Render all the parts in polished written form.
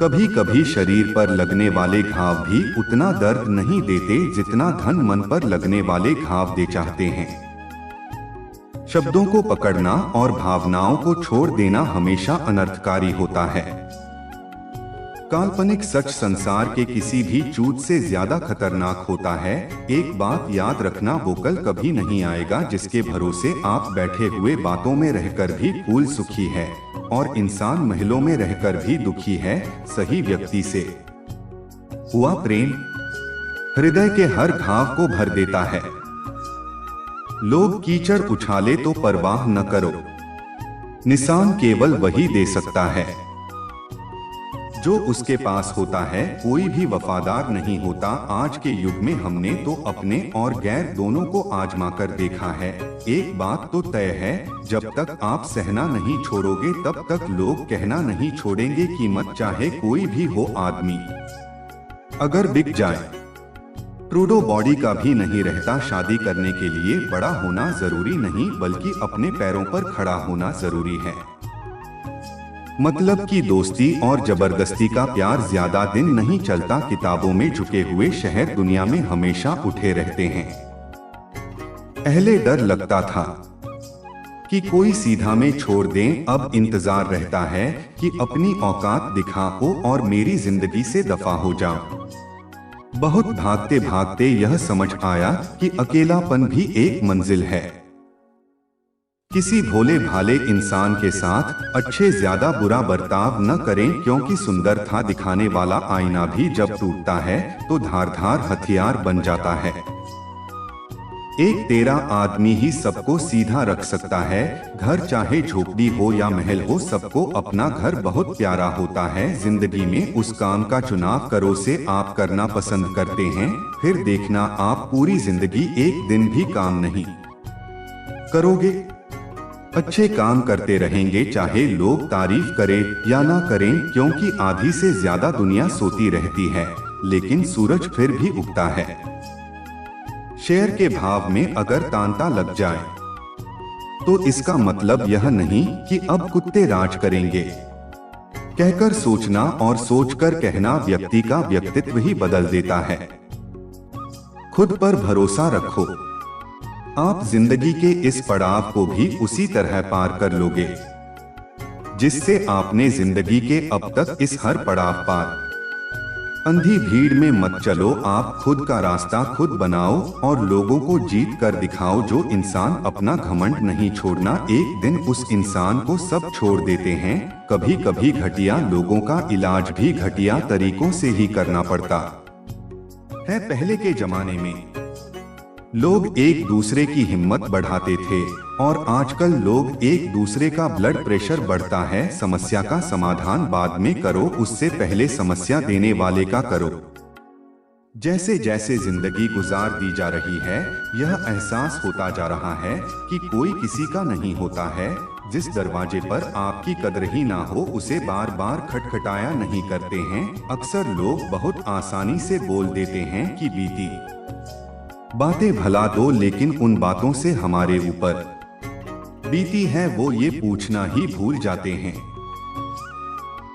कभी कभी शरीर पर लगने वाले घाव भी उतना दर्द नहीं देते जितना धन मन पर लगने वाले घाव दे चाहते हैं। शब्दों को पकड़ना और भावनाओं को छोड़ देना हमेशा अनर्थकारी होता है। काल्पनिक सच संसार के किसी भी झूठ से ज्यादा खतरनाक होता है। एक बात याद रखना, वो कल कभी नहीं आएगा जिसके भरोसे आप बैठे हुए बातों में रहकर भी फूल सुखी है और इंसान महलों में रहकर भी दुखी है। सही व्यक्ति से हुआ प्रेम हृदय के हर घाव को भर देता है। लोग कीचड़ उछाले तो परवाह न करो, निशान केवल वही दे सकता है जो उसके पास होता है। कोई भी वफादार नहीं होता। आज के युग में हमने तो अपने और गैर दोनों को आजमा कर देखा है। एक बात तो तय है, जब तक आप सहना नहीं छोड़ोगे तब तक लोग कहना नहीं छोड़ेंगे। कीमत चाहे कोई भी हो आदमी अगर बिक जाए। ट्रूडो बॉडी का भी नहीं रहता। शादी करने के लिए बड़ा होना जरूरी नहीं, बल्कि अपने पैरों पर खड़ा होना जरूरी है। मतलब की दोस्ती और जबरदस्ती का प्यार ज्यादा दिन नहीं चलता। किताबों में झुके हुए शहर दुनिया में हमेशा उठे रहते हैं। पहले डर लगता था कि कोई सीधा में छोड़ दें, अब इंतजार रहता है कि अपनी औकात दिखाओ और मेरी जिंदगी से दफा हो जाओ। बहुत भागते भागते यह समझ आया कि अकेलापन भी एक मंजिल है। किसी भोले भाले इंसान के साथ अच्छे ज्यादा बुरा बर्ताव न करें, क्योंकि सुंदर था दिखाने वाला आईना भी जब टूटता है तो धारदार हथियार बन जाता है। एक तेरा आदमी ही सबको सीधा रख सकता है। घर चाहे झोपड़ी हो या महल हो, सबको अपना घर बहुत प्यारा होता है। जिंदगी में उस काम का चुनाव करो से आप करना पसंद करते हैं, फिर देखना आप पूरी जिंदगी एक दिन भी काम नहीं करोगे। अच्छे काम करते रहेंगे, चाहे लोग तारीफ करें या ना करें, क्योंकि आधी से ज्यादा दुनिया सोती रहती है लेकिन सूरज फिर भी उगता है। शेयर के भाव में अगर तांता लग जाए तो इसका मतलब यह नहीं कि अब कुत्ते राज करेंगे। कहकर सोचना और सोचकर कहना व्यक्ति का व्यक्तित्व ही बदल देता है। खुद पर भरोसा रखो, आप जिंदगी के इस पड़ाव को भी उसी तरह पार कर लोगे जिससे आपने जिंदगी के अब तक इस हर पड़ाव पार। अंधी भीड़ में मत चलो, आप खुद का रास्ता खुद बनाओ और लोगों को जीत कर दिखाओ। जो इंसान अपना घमंड नहीं छोड़ना, एक दिन उस इंसान को सब छोड़ देते हैं। कभी कभी घटिया लोगों का इलाज भी घटिया तरीकों से ही करना पड़ता है। पहले के जमाने में लोग एक दूसरे की हिम्मत बढ़ाते थे और आजकल लोग एक दूसरे का ब्लड प्रेशर बढ़ता है। समस्या का समाधान बाद में करो, उससे पहले समस्या देने वाले का करो। जैसे जैसे जिंदगी गुजार दी जा रही है, यह एहसास होता जा रहा है कि कोई किसी का नहीं होता है। जिस दरवाजे पर आपकी कदर ही ना हो, उसे बार बार खटखटाया नहीं करते हैं। अक्सर लोग बहुत आसानी से बोल देते हैं कि बीती बातें भला दो, लेकिन उन बातों से हमारे ऊपर बीती है वो ये पूछना ही भूल जाते हैं।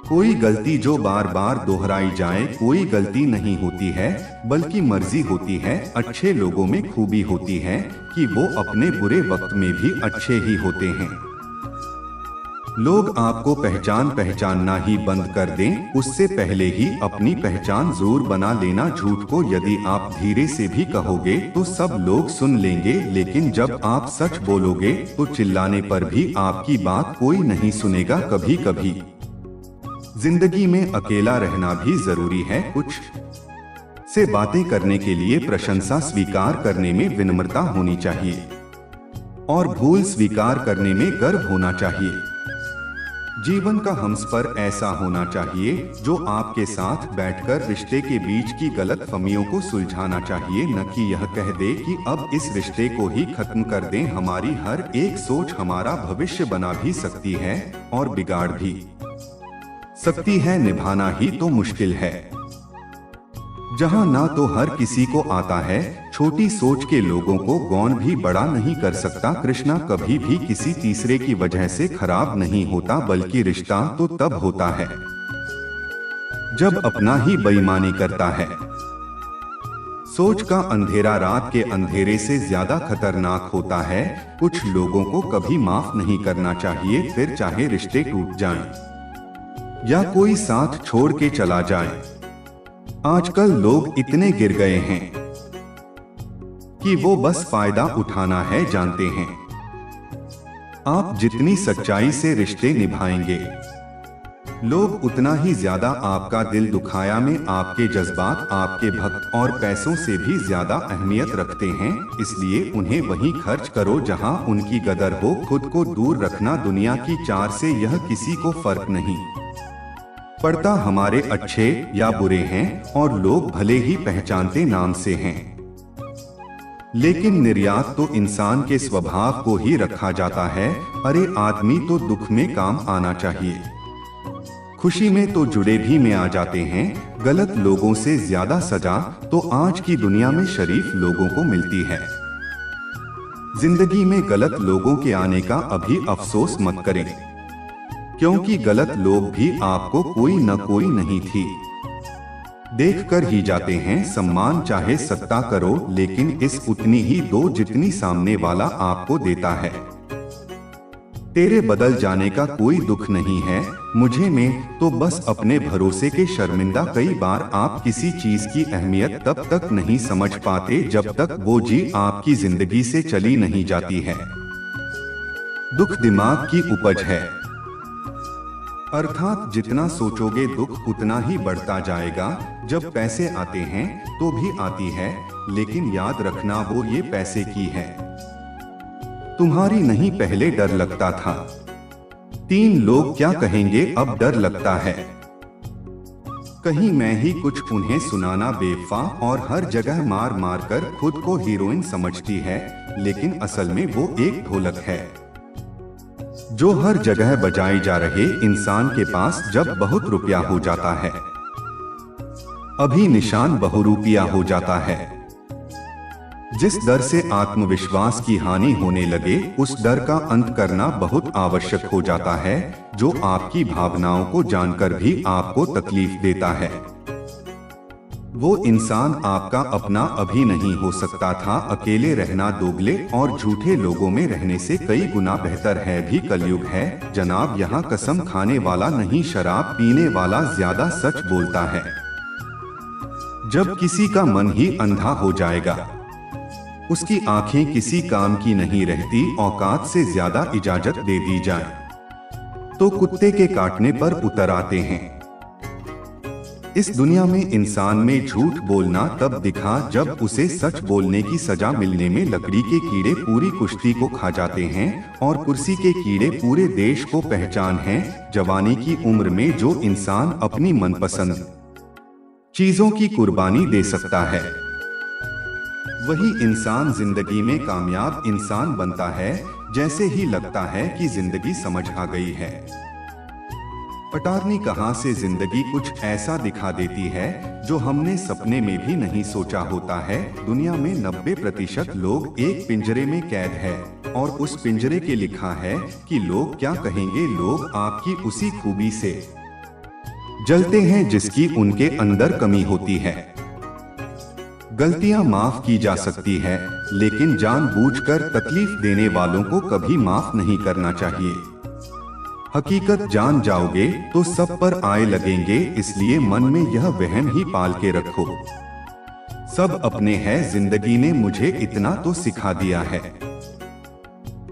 कोई गलती जो बार बार दोहराई जाए, कोई गलती नहीं होती है बल्कि मर्जी होती है। अच्छे लोगों में खूबी होती है कि वो अपने बुरे वक्त में भी अच्छे ही होते हैं। लोग आपको पहचानना ही बंद कर दें, उससे पहले ही अपनी पहचान जरूर बना लेना। झूठ को यदि आप धीरे से भी कहोगे तो सब लोग सुन लेंगे, लेकिन जब आप सच बोलोगे तो चिल्लाने पर भी आपकी बात कोई नहीं सुनेगा। कभी कभी जिंदगी में अकेला रहना भी जरूरी है। कुछ से बातें करने के लिए प्रशंसा स्वीकार करने में विनम्रता होनी चाहिए और भूल स्वीकार करने में गर्व होना चाहिए। जीवन का हमसफर ऐसा होना चाहिए जो आपके साथ बैठकर रिश्ते के बीच की गलतफहमियों को सुलझाना चाहिए, न कि यह कह दे कि अब इस रिश्ते को ही खत्म कर दें। हमारी हर एक सोच हमारा भविष्य बना भी सकती है और बिगाड़ भी सकती है। निभाना ही तो मुश्किल है। जहां ना तो हर किसी को आता है, छोटी सोच के लोगों को गौन भी बड़ा नहीं कर सकता। कृष्णा कभी भी किसी तीसरे की वजह से खराब नहीं होता, बल्कि रिश्ता तो तब होता है जब अपना ही बेईमानी करता है। सोच का अंधेरा रात के अंधेरे से ज्यादा खतरनाक होता है। कुछ लोगों को कभी माफ नहीं करना चाहिए, फिर चाहे रिश्ते टूट जाएं या कोई साथ छोड़ के चला जाए। आजकल लोग इतने गिर गए हैं कि वो बस फायदा उठाना है जानते हैं। आप जितनी सच्चाई से रिश्ते निभाएंगे, लोग उतना ही ज्यादा आपका दिल दुखाया में आपके जज्बात आपके भक्त और पैसों से भी ज्यादा अहमियत रखते हैं। इसलिए उन्हें वहीं खर्च करो जहां उनकी कदर हो। खुद को दूर रखना दुनिया की चार से यह किसी को फर्क नहीं पड़ता हमारे अच्छे या बुरे हैं, और लोग भले ही पहचानते नाम से हैं, लेकिन निर्यात तो इंसान के स्वभाव को ही रखा जाता है। अरे आदमी तो दुख में काम आना चाहिए, खुशी में तो जुड़े भी में आ जाते हैं। गलत लोगों से ज्यादा सजा तो आज की दुनिया में शरीफ लोगों को मिलती है। जिंदगी में गलत लोगों के आने का अभी अफसोस मत करें, क्योंकि गलत लोग भी आपको कोई न कोई नहीं थी देख कर ही जाते हैं। सम्मान चाहे सत्ता करो, लेकिन इस उतनी ही दो जितनी सामने वाला आपको देता है। तेरे बदल जाने का कोई दुख नहीं है मुझे में तो बस अपने भरोसे के शर्मिंदा। कई बार आप किसी चीज की अहमियत तब तक नहीं समझ पाते जब तक वो चीज आपकी जिंदगी से चली नहीं जाती है। दुख दिमाग की उपज है, अर्थात जितना सोचोगे दुख उतना ही बढ़ता जाएगा। जब पैसे आते हैं तो भी आती है, लेकिन याद रखना वो ये पैसे की है, तुम्हारी नहीं। पहले डर लगता था 3 लोग क्या कहेंगे, अब डर लगता है कहीं मैं ही कुछ उन्हें सुनाना। बेवफा और हर जगह मार मार कर खुद को हीरोइन समझती है, लेकिन असल में वो एक ढोलक है जो हर जगह बजाई जा रहे इंसान के पास जब बहुत रुपया हो जाता है, अभी निशान बहुरूपिया हो जाता है। जिस डर से आत्मविश्वास की हानि होने लगे, उस डर का अंत करना बहुत आवश्यक हो जाता है, जो आपकी भावनाओं को जानकर भी आपको तकलीफ देता है। वो इंसान आपका अपना अभी नहीं हो सकता था। अकेले रहना दोगले और झूठे लोगों में रहने से कई गुना बेहतर है। भी कलयुग है जनाब, यहाँ कसम खाने वाला नहीं, शराब पीने वाला ज्यादा सच बोलता है। जब किसी का मन ही अंधा हो जाएगा, उसकी आंखें किसी काम की नहीं रहती। औकात से ज्यादा इजाजत दे दी जाए तो कुत्ते के काटने पर उतर आते हैं। इस दुनिया में इंसान में झूठ बोलना तब दिखा जब उसे सच बोलने की सजा मिलने में। लकड़ी के कीड़े पूरी कुश्ती को खा जाते हैं और कुर्सी के कीड़े पूरे देश को पहचान है। जवानी की उम्र में जो इंसान अपनी मनपसंद चीजों की कुर्बानी दे सकता है, वही इंसान जिंदगी में कामयाब इंसान बनता है। जैसे ही लगता है कि जिंदगी समझ आ गई है, अटारनी कहां से जिंदगी कुछ ऐसा दिखा देती है जो हमने सपने में भी नहीं सोचा होता है। दुनिया में 90% लोग एक पिंजरे में कैद है, और उस पिंजरे के लिखा है कि लोग क्या कहेंगे। लोग आपकी उसी खूबी से जलते हैं जिसकी उनके अंदर कमी होती है। गलतियां माफ की जा सकती है, लेकिन जानबूझकर तकलीफ देने वालों को कभी माफ नहीं करना चाहिए। हकीकत जान जाओगे तो सब पर आए लगेंगे, इसलिए मन में यह वहम ही पाल के रखो, सब अपने हैं। जिंदगी ने मुझे इतना तो सिखा दिया है,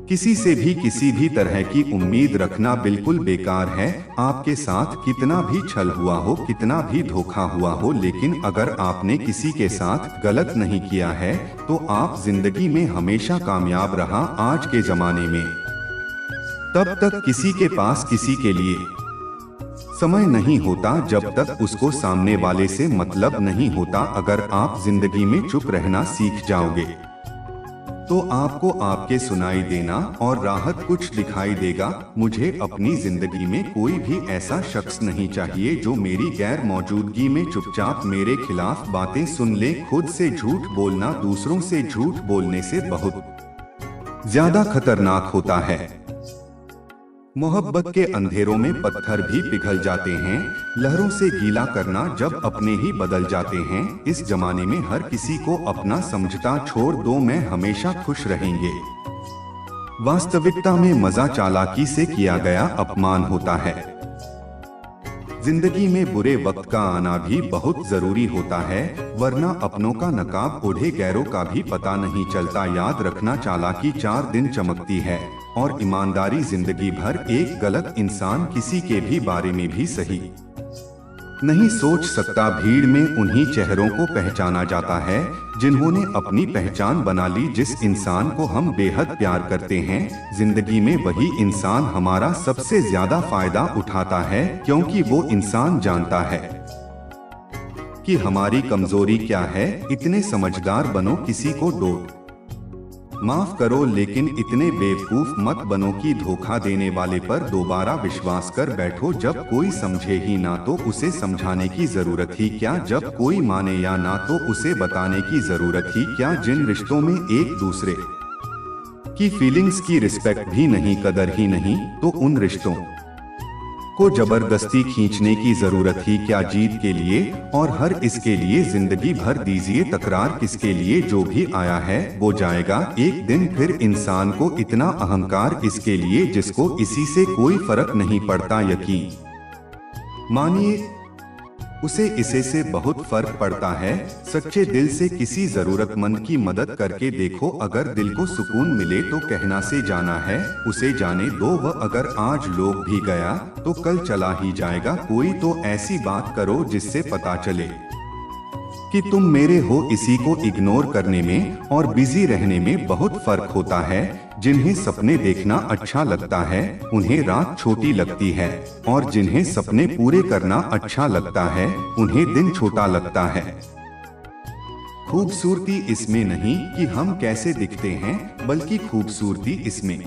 किसी से भी किसी भी तरह की उम्मीद रखना बिल्कुल बेकार है। आपके साथ कितना भी छल हुआ हो, कितना भी धोखा हुआ हो, लेकिन अगर आपने किसी के साथ गलत नहीं किया है तो आप जिंदगी में हमेशा कामयाब रहा। आज के जमाने में तब तक किसी के पास किसी के लिए समय नहीं होता जब तक उसको सामने वाले से मतलब नहीं होता। अगर आप जिंदगी में चुप रहना सीख जाओगे तो आपको आपके सुनाई देना और राहत कुछ दिखाई देगा। मुझे अपनी जिंदगी में कोई भी ऐसा शख्स नहीं चाहिए जो मेरी गैर मौजूदगी में चुपचाप मेरे खिलाफ बातें सुन ले। खुद से झूठ बोलना दूसरों से झूठ बोलने से बहुत ज्यादा खतरनाक होता है। मोहब्बत के अंधेरों में पत्थर भी पिघल जाते हैं, लहरों से गीला करना जब अपने ही बदल जाते हैं। इस जमाने में हर किसी को अपना समझता, छोड़ दो मैं हमेशा खुश रहेंगे। वास्तविकता में मजा चालाकी से किया गया अपमान होता है। जिंदगी में बुरे वक्त का आना भी बहुत जरूरी होता है, वरना अपनों का नकाब ओढ़े गैरों का भी पता नहीं चलता। याद रखना, चालाकी 4 दिन चमकती है और ईमानदारी जिंदगी भर। एक गलत इंसान किसी के भी बारे में भी सही नहीं सोच सकता। भीड़ में उन्हीं चेहरों को पहचाना जाता है जिन्होंने अपनी पहचान बना ली। जिस इंसान को हम बेहद प्यार करते हैं, जिंदगी में वही इंसान हमारा सबसे ज्यादा फायदा उठाता है, क्योंकि वो इंसान जानता है कि हमारी कमजोरी क्या है। इतने समझदार बनो, किसी को डोट माफ करो, लेकिन इतने बेवकूफ मत बनो कि धोखा देने वाले पर दोबारा विश्वास कर बैठो। जब कोई समझे ही ना तो उसे समझाने की जरूरत ही क्या, जब कोई माने या ना तो उसे बताने की जरूरत ही क्या। जिन रिश्तों में एक दूसरे की फीलिंग्स की रिस्पेक्ट भी नहीं, कदर ही नहीं, तो उन रिश्तों को जबरदस्ती खींचने की जरूरत ही क्या। जीत के लिए और हर इसके लिए जिंदगी भर दीजिए तकरार किसके लिए। जो भी आया है वो जाएगा एक दिन। फिर इंसान को इतना अहंकार इसके लिए जिसको इसी से कोई फर्क नहीं पड़ता। यकीन मानिए उसे इसे से बहुत फर्क पड़ता है। सच्चे दिल से किसी जरूरतमंद की मदद करके देखो, अगर दिल को सुकून मिले तो कहना से जाना है उसे जाने दो। वह अगर आज लोग भी गया तो कल चला ही जाएगा। कोई तो ऐसी बात करो जिससे पता चले कि तुम मेरे हो। इसी को इग्नोर करने में और बिजी रहने में बहुत फर्क होता है। जिन्हें सपने देखना अच्छा लगता है उन्हें रात छोटी लगती है, और जिन्हें सपने पूरे करना अच्छा लगता है उन्हें दिन छोटा लगता है। खूबसूरती इसमें नहीं कि हम कैसे दिखते हैं, बल्कि खूबसूरती इसमें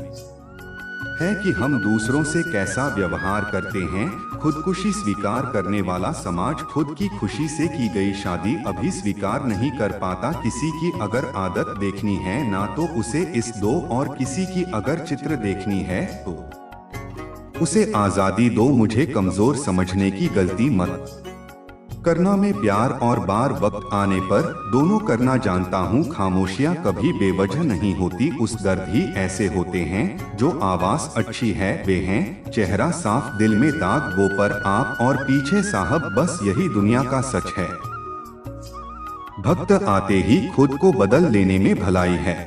है कि हम दूसरों से कैसा व्यवहार करते हैं। खुदकुशी स्वीकार करने वाला समाज खुद की खुशी से की गई शादी अभी स्वीकार नहीं कर पाता। किसी की अगर आदत देखनी है ना तो उसे इस दो, और किसी की अगर चित्र देखनी है तो उसे आजादी दो। मुझे कमजोर समझने की गलती मत करना। में प्यार और बार वक्त आने पर दोनों करना जानता हूँ। खामोशियाँ कभी बेवजह नहीं होती, उस दर्द ही ऐसे होते हैं। जो आवाज अच्छी है वे हैं, चेहरा साफ दिल में दाग वो पर आप और पीछे साहब, बस यही दुनिया का सच है। भक्त आते ही खुद को बदल लेने में भलाई है।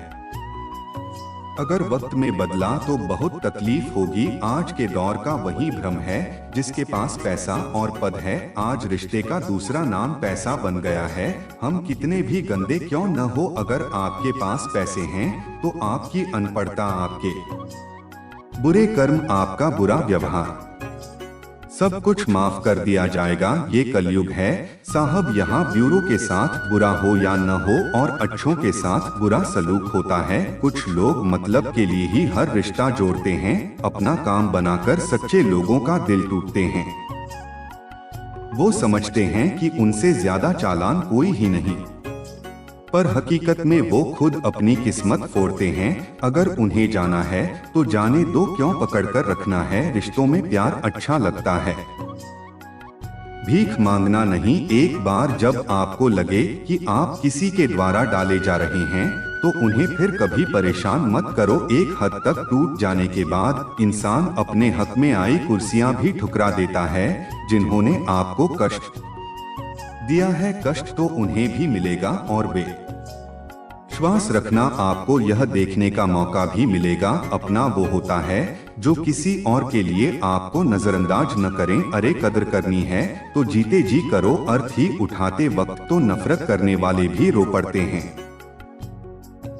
अगर वक्त में बदला तो बहुत तकलीफ होगी। आज के दौर का वही भ्रम है जिसके पास पैसा और पद है। आज रिश्ते का दूसरा नाम पैसा बन गया है। हम कितने भी गंदे क्यों न हो, अगर आपके पास पैसे हैं तो आपकी अनपढ़ता, आपके बुरे कर्म, आपका बुरा व्यवहार, सब कुछ माफ कर दिया जाएगा। ये कलयुग है साहब, यहाँ ब्यूरो के साथ बुरा हो या न हो और अच्छों के साथ बुरा सलूक होता है। कुछ लोग मतलब के लिए ही हर रिश्ता जोड़ते हैं, अपना काम बनाकर सच्चे लोगों का दिल टूटते हैं। वो समझते हैं कि उनसे ज्यादा चालान कोई ही नहीं, पर हकीकत में वो खुद अपनी किस्मत फोड़ते हैं। अगर उन्हें जाना है तो जाने दो, क्यों पकड़कर रखना है। रिश्तों में प्यार अच्छा लगता है, भीख मांगना नहीं। एक बार जब आपको लगे कि आप किसी के द्वारा डाले जा रहे हैं तो उन्हें फिर कभी परेशान मत करो। एक हद तक टूट जाने के बाद इंसान अपने हक में आई कुर्सियां भी ठुकरा देता है। जिन्होंने आपको कष्ट दिया है, कष्ट तो उन्हें भी मिलेगा, और वे श्वास रखना आपको यह देखने का मौका भी मिलेगा। अपना वो होता है जो किसी और के लिए आपको नजरअंदाज न करें। अरे कदर करनी है तो जीते जी करो, अर्थ ही उठाते वक्त तो नफरत करने वाले भी रो पड़ते हैं।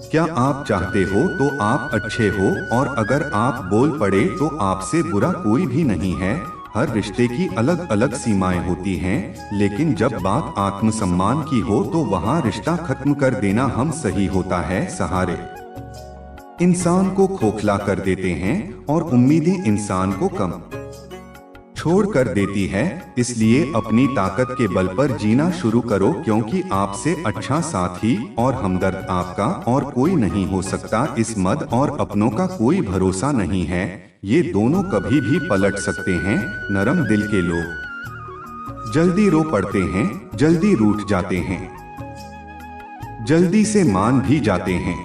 क्या आप चाहते हो तो आप अच्छे हो, और अगर आप बोल पड़े तो आपसे बुरा कोई भी नहीं है। हर रिश्ते की अलग अलग सीमाएं होती हैं, लेकिन जब बात आत्मसम्मान की हो तो वहाँ रिश्ता खत्म कर देना हम सही होता है। सहारे इंसान को खोखला कर देते हैं और उम्मीदें इंसान को कम छोड़ कर देती है। इसलिए अपनी ताकत के बल पर जीना शुरू करो, क्योंकि आपसे अच्छा साथी और हमदर्द आपका और कोई नहीं हो सकता। इस मद और अपनों का कोई भरोसा नहीं है। ये दोनों कभी भी पलट सकते हैं। नरम दिल के लोग जल्दी रो पड़ते हैं, जल्दी रूठ जाते हैं, जल्दी से मान भी जाते हैं।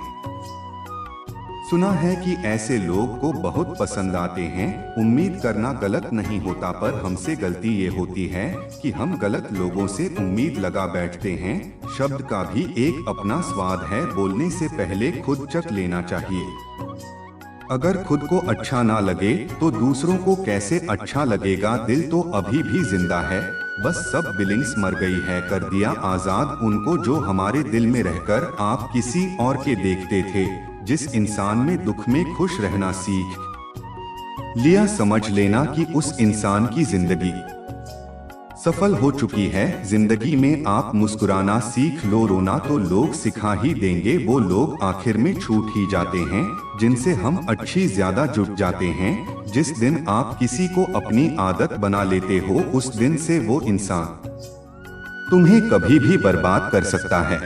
सुना है कि ऐसे लोग को बहुत पसंद आते हैं। उम्मीद करना गलत नहीं होता, पर हमसे गलती ये होती है कि हम गलत लोगों से उम्मीद लगा बैठते हैं। शब्द का भी एक अपना स्वाद है, बोलने से पहले खुद चख लेना चाहिए। अगर खुद को अच्छा ना लगे तो दूसरों को कैसे अच्छा लगेगा। दिल तो अभी भी जिंदा है, बस सब बिलिंग्स मर गई है। कर दिया आजाद उनको जो हमारे दिल में रहकर आप किसी और के देखते थे। जिस इंसान में दुख में खुश रहना सीख लिया, समझ लेना कि उस इंसान की जिंदगी सफल हो चुकी है। जिंदगी में आप मुस्कुराना सीख लो, रोना तो लोग सिखा ही देंगे। वो लोग आखिर में छूट ही जाते हैं जिनसे हम अच्छी ज्यादा जुट जाते हैं। जिस दिन आप किसी को अपनी आदत बना लेते हो, उस दिन से वो इंसान तुम्हें कभी भी बर्बाद कर सकता है।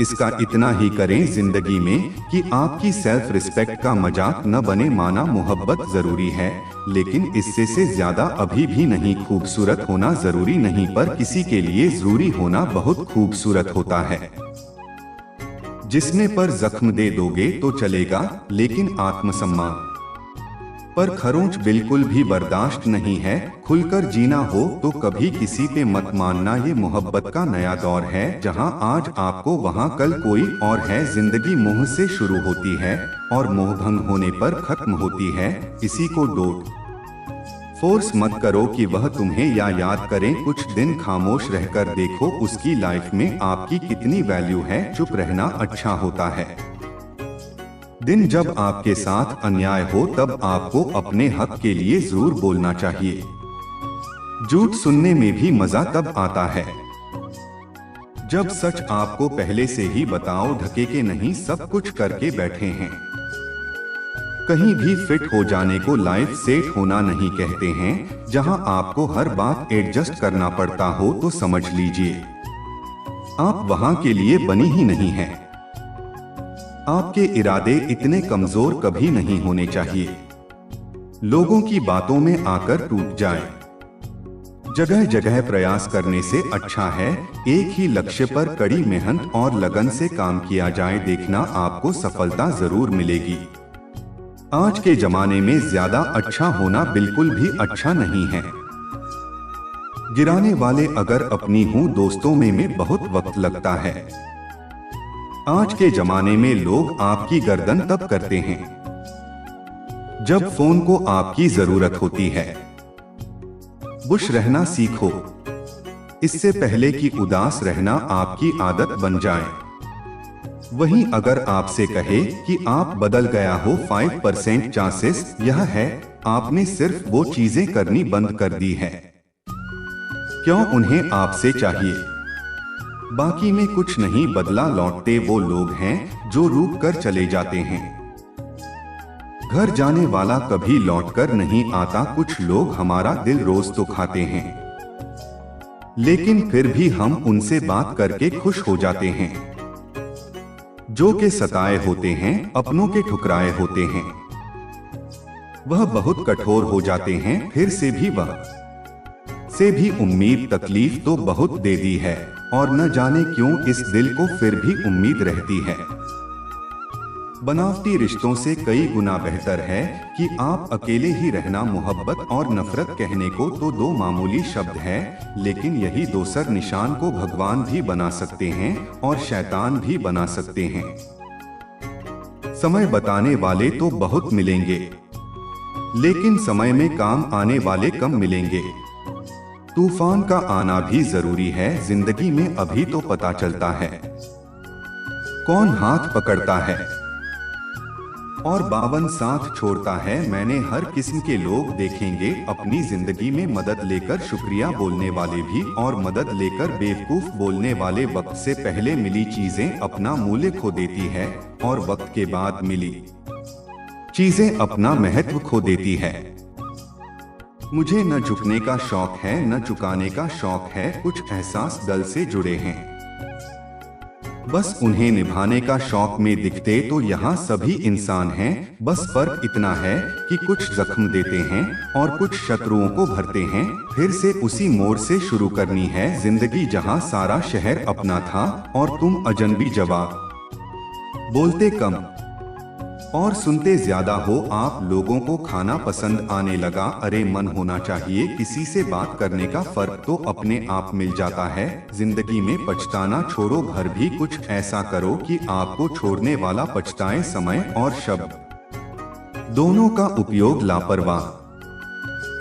इसका इतना ही करें जिंदगी में कि आपकी सेल्फ रिस्पेक्ट का मजाक न बने। माना मोहब्बत जरूरी है, लेकिन इससे से ज्यादा अभी भी नहीं। खूबसूरत होना जरूरी नहीं, पर किसी के लिए जरूरी होना बहुत खूबसूरत होता है। जिसने पर जख्म दे दोगे तो चलेगा, लेकिन आत्मसम्मान पर खरोंच बिल्कुल भी बर्दाश्त नहीं है। खुलकर जीना हो तो कभी किसी पे मत मानना। ये मोहब्बत का नया दौर है, जहां आज आपको वहां कल कोई और है। जिंदगी मोह से शुरू होती है और मोह भंग होने पर खत्म होती है। इसी को डोंट फोर्स मत करो कि वह तुम्हें याद करें। कुछ दिन खामोश रहकर देखो उसकी लाइफ में आपकी कितनी वैल्यू है। चुप रहना अच्छा होता है। दिन जब आपके साथ अन्याय हो तब आपको अपने हक के लिए जरूर बोलना चाहिए। झूठ सुनने में भी मजा तब आता है जब सच आपको पहले से ही बताओ। ढके के नहीं, सब कुछ करके बैठे हैं। कहीं भी फिट हो जाने को लाइफ सेट होना नहीं कहते हैं। जहां आपको हर बात एडजस्ट करना पड़ता हो तो समझ लीजिए आप वहां के लिए बनी ही नहीं है। आपके इरादे इतने कमजोर कभी नहीं होने चाहिए लोगों की बातों में आकर टूट जाए। जगह जगह प्रयास करने से अच्छा है एक ही लक्ष्य पर कड़ी मेहनत और लगन से काम किया जाए। देखना आपको सफलता जरूर मिलेगी। आज के जमाने में ज्यादा अच्छा होना बिल्कुल भी अच्छा नहीं है। गिराने वाले अगर अपनी हूं दोस्तों में बहुत वक्त लगता है। आज के जमाने में लोग आपकी गर्दन तब करते हैं जब फोन को आपकी जरूरत होती है। खुश रहना सीखो, इससे पहले कि उदास रहना आपकी आदत बन जाए। वहीं अगर आपसे कहे कि आप बदल गया हो 5% चांसेस यह है आपने सिर्फ वो चीजें करनी बंद कर दी है क्यों उन्हें आपसे चाहिए। बाकी में कुछ नहीं बदला। लौटते वो लोग हैं जो रुक कर चले जाते हैं। घर जाने वाला कभी लौटकर नहीं आता। कुछ लोग हमारा दिल रोज तो खाते हैं, लेकिन फिर भी हम उनसे बात करके खुश हो जाते हैं। जो के सताए होते हैं, अपनों के ठुकराए होते हैं, वह बहुत कठोर हो जाते हैं। फिर से भी उम्मीद तकलीफ तो बहुत दे दी है और न जाने क्यों इस दिल को फिर भी उम्मीद रहती है। बनावटी रिश्तों से कई गुना बेहतर है कि आप अकेले ही रहना। मोहब्बत और नफरत कहने को तो दो मामूली शब्द है, लेकिन यही दोसर निशान को भगवान भी बना सकते हैं और शैतान भी बना सकते हैं। समय बताने वाले तो बहुत मिलेंगे, लेकिन समय में काम आने वाले कम मिलेंगे। तूफान का आना भी जरूरी है जिंदगी में, अभी तो पता चलता है कौन हाथ पकड़ता है और 52 साथ छोड़ता है। मैंने हर किस्म के लोग देखेंगे अपनी जिंदगी में, मदद लेकर शुक्रिया बोलने वाले भी और मदद लेकर बेवकूफ बोलने वाले। वक्त से पहले मिली चीजें अपना मूल्य खो देती है और वक्त के बाद मिली चीजें अपना महत्व खो देती है। मुझे न झुकने का शौक है न चुकाने का शौक है, कुछ एहसास दिल से जुड़े हैं। बस उन्हें निभाने का शौक में दिखते तो यहाँ सभी इंसान हैं। बस फर्क इतना है कि कुछ जख्म देते हैं और कुछ शत्रुओं को भरते हैं। फिर से उसी मोड़ से शुरू करनी है जिंदगी जहाँ सारा शहर अपना था और तुम अजनबी। जवाब बोलते कम और सुनते ज्यादा हो। आप लोगों को खाना पसंद आने लगा। अरे मन होना चाहिए किसी से बात करने का, फर्क तो अपने आप मिल जाता है। जिंदगी में पछताना छोड़ो, घर भी कुछ ऐसा करो कि आपको छोड़ने वाला पछताए। समय और शब्द दोनों का उपयोग लापरवाह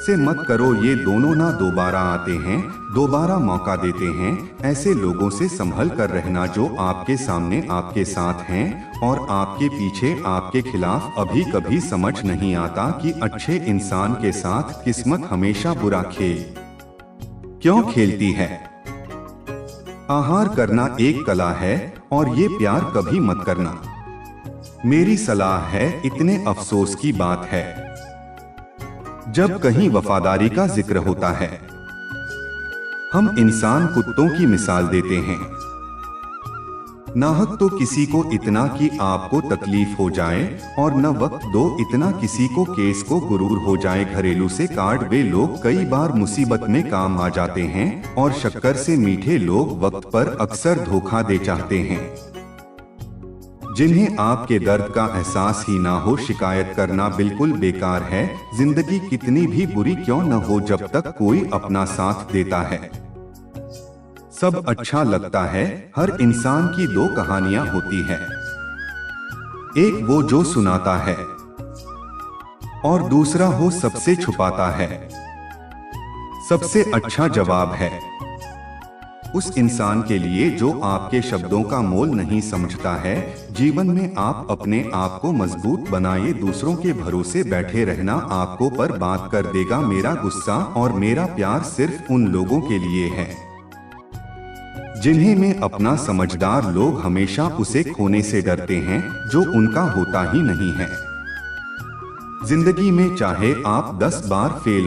से मत करो। ये दोनों ना दोबारा आते हैं, दोबारा मौका देते हैं। ऐसे लोगों से संभल कर रहना जो आपके सामने आपके साथ हैं और आपके पीछे आपके खिलाफ। अभी कभी समझ नहीं आता कि अच्छे इंसान के साथ किस्मत हमेशा बुरा खेल क्यों खेलती है। आहार करना एक कला है और ये प्यार कभी मत करना। मेरी सलाह है, इतने अफसोस की बात है जब कहीं वफादारी का जिक्र होता है। हम इंसान कुत्तों की मिसाल देते हैं। नाहक तो किसी को इतना कि आपको तकलीफ हो जाए और न वक्त दो इतना किसी को केस को गुरूर हो जाए। घरेलू से कार्ड वे लोग कई बार मुसीबत में काम आ जाते हैं और शक्कर से मीठे लोग वक्त पर अक्सर धोखा दे चाहते हैं। जिन्हें आपके दर्द का एहसास ही ना हो, शिकायत करना बिल्कुल बेकार है। जिंदगी कितनी भी बुरी क्यों न हो, जब तक कोई अपना साथ देता है सब अच्छा लगता है। हर इंसान की दो कहानियां होती है, एक वो जो सुनाता है और दूसरा हो सबसे छुपाता है। सबसे अच्छा जवाब है उस इंसान के लिए जो आपके शब्दों का मोल नहीं समझता है। जीवन में आप अपने आप को मजबूत बनाइए। दूसरों के भरोसे बैठे रहना आपको बर्बाद कर देगा। मेरा गुस्सा और मेरा प्यार सिर्फ उन लोगों के लिए है जिन्हें मैं अपना समझदार। लोग हमेशा उसे खोने से डरते हैं जो उनका होता ही नहीं है। जिंदगी में चाहे आप 10 बार फेल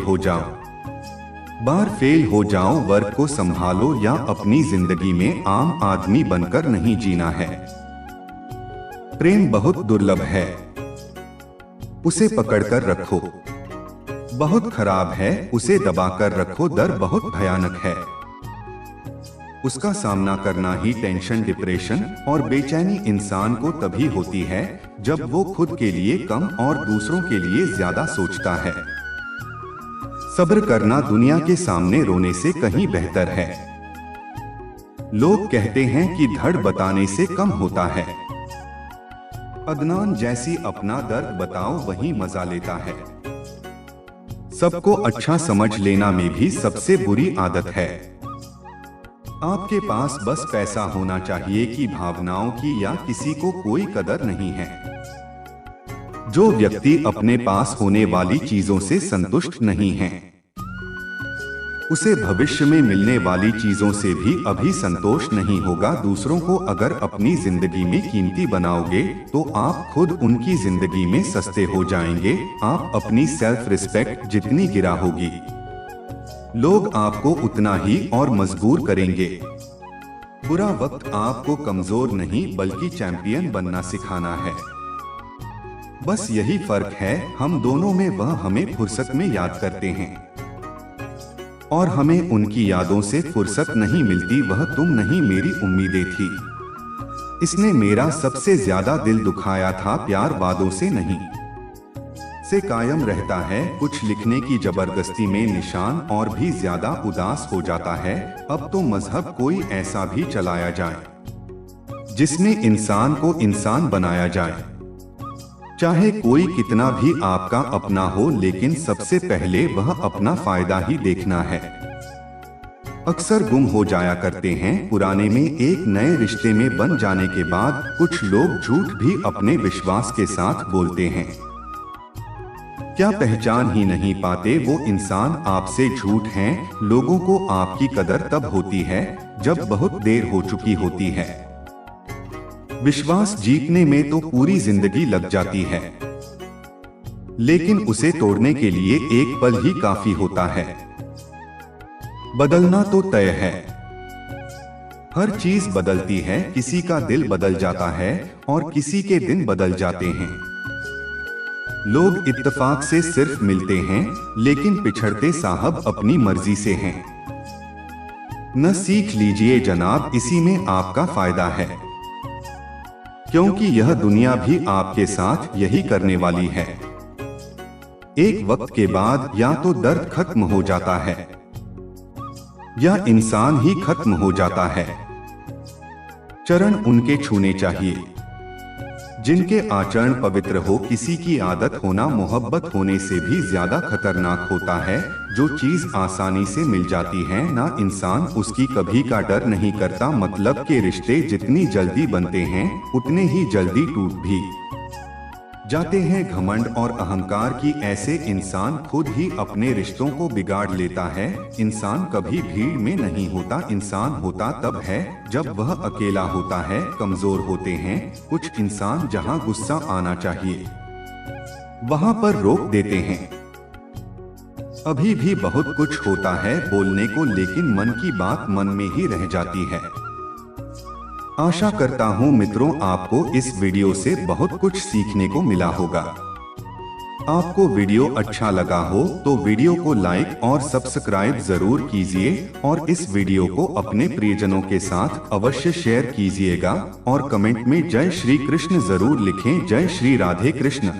हो जाओ, वर्क को संभालो या अपनी जिंदगी में आम आदमी बनकर नहीं जीना है। प्रेम बहुत दुर्लभ है, उसे पकड़कर रखो। बहुत खराब है, उसे दबाकर रखो। डर बहुत भयानक है, उसका सामना करना ही टेंशन, डिप्रेशन और बेचैनी इंसान को तभी होती है जब वो खुद के लिए कम और दूसरों के लिए ज्यादा सोचता है। सब्र करना दुनिया के सामने रोने से कहीं बेहतर है। लोग कहते हैं कि धड़ बताने से कम होता है। अदनान जैसी अपना दर्द बताओ वही मजा लेता है। सबको अच्छा समझ लेना में भी सबसे बुरी आदत है। आपके पास बस पैसा होना चाहिए कि भावनाओं की या किसी को कोई कदर नहीं है। जो व्यक्ति अपने पास होने वाली चीजों से संतुष्ट नहीं है, उसे भविष्य में मिलने वाली चीजों से भी अभी संतोष नहीं होगा। दूसरों को अगर अपनी जिंदगी में कीमती बनाओगे तो आप खुद उनकी जिंदगी में सस्ते हो जाएंगे। आप अपनी सेल्फ रिस्पेक्ट जितनी गिरा होगी, लोग आपको उतना ही और मजबूर करेंगे। बुरा वक्त आपको कमजोर नहीं बल्कि चैंपियन बनना सिखाना है। बस यही फर्क है हम दोनों में। वह हमें फुर्सत में याद करते हैं और हमें उनकी यादों से फुर्सत नहीं मिलती। वह तुम नहीं मेरी उम्मीदें थी, इसने मेरा सबसे ज्यादा दिल दुखाया था। प्यार वादों से नहीं से कायम रहता है। कुछ लिखने की जबरदस्ती में निशान और भी ज्यादा उदास हो जाता है। अब तो मजहब कोई ऐसा भी चलाया जाए जिसमें इंसान को इंसान बनाया जाए। चाहे कोई कितना भी आपका अपना हो, लेकिन सबसे पहले वह अपना फायदा ही देखना है। अक्सर गुम हो जाया करते हैं पुराने में। एक नए रिश्ते में बन जाने के बाद कुछ लोग झूठ भी अपने विश्वास के साथ बोलते हैं। क्या पहचान ही नहीं पाते वो इंसान आपसे झूठ हैं। लोगों को आपकी कदर तब होती है जब बहुत देर हो चुकी होती है। विश्वास जीतने में तो पूरी जिंदगी लग जाती है, लेकिन उसे तोड़ने के लिए एक पल ही काफी होता है। बदलना तो तय है, हर चीज बदलती है, किसी का दिल बदल जाता है और किसी के दिन बदल जाते हैं। लोग इत्तेफाक से सिर्फ मिलते हैं, लेकिन पिछड़ते साहब अपनी मर्जी से हैं। न सीख लीजिए जनाब, इसी में आपका फायदा है, क्योंकि यह दुनिया भी आपके साथ यही करने वाली है। एक वक्त के बाद या तो दर्द खत्म हो जाता है या इंसान ही खत्म हो जाता है। चरण उनके छूने चाहिए जिनके आचरण पवित्र हो। किसी की आदत होना मोहब्बत होने से भी ज्यादा खतरनाक होता है। जो चीज आसानी से मिल जाती है ना इंसान उसकी कभी का डर नहीं करता। मतलब के रिश्ते जितनी जल्दी बनते हैं उतने ही जल्दी टूट भी जाते हैं। घमंड और अहंकार की ऐसे इंसान खुद ही अपने रिश्तों को बिगाड़ लेता है। इंसान कभी भीड़ में नहीं होता, इंसान होता तब है जब वह अकेला होता है। कमजोर होते हैं कुछ इंसान, जहां गुस्सा आना चाहिए वहां पर रोक देते हैं। अभी भी बहुत कुछ होता है बोलने को, लेकिन मन की बात मन में ही रह जाती है। आशा करता हूँ मित्रों आपको इस वीडियो से बहुत कुछ सीखने को मिला होगा। आपको वीडियो अच्छा लगा हो तो वीडियो को लाइक और सब्सक्राइब जरूर कीजिए और इस वीडियो को अपने प्रियजनों के साथ अवश्य शेयर कीजिएगा और कमेंट में जय श्री कृष्ण जरूर लिखें। जय श्री राधे कृष्ण।